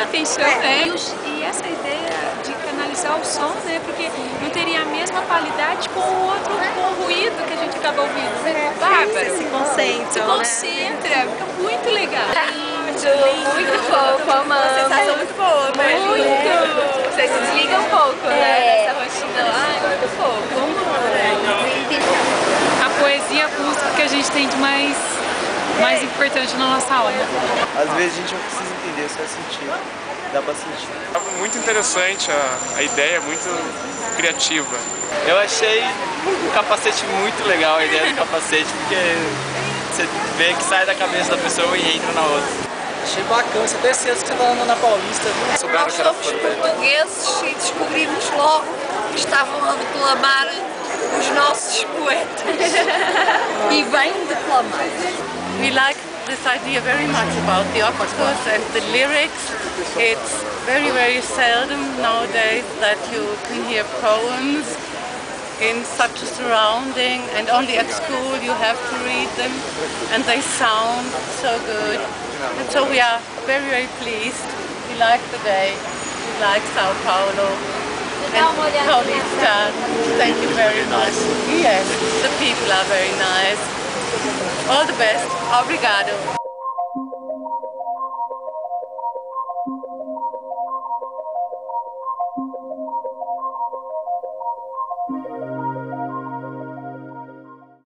muita atenção, né? E essa ideia de canalizar o som, né? Porque não teria a mesma qualidade com o outro, com o ruído que a gente acaba ouvindo, né? Bárbara, se concentra. se concentra, fica muito legal. Muito fofo, amamos. Uma sensação muito boa, né? Muito! Você se desliga um pouco, né? Dessa rotina lá, é muito fofo. A poesia acústica que a gente tem de mais importante na nossa alma. Às vezes a gente não precisa entender, só sentir. Dá pra sentir. Muito interessante a ideia, muito criativa. Eu achei o capacete muito legal, a ideia do capacete, porque você vê que sai da cabeça da pessoa e entra na outra. Achei bacana, você até certo que você tá andando na Paulista. Nós somos portugueses e descobrimos logo que estavam a declamar os nossos poetas. E bem declamados. We like this idea very much about the octopus and the lyrics. It's very, very seldom nowadays that you can hear poems in such a surrounding, and only at school you have to read them, and they sound so good. And so we are very, very pleased. We like the day. We like Sao Paulo. And Paulista. Thank you very much. Yes, the people are very nice. All the best. Obrigado.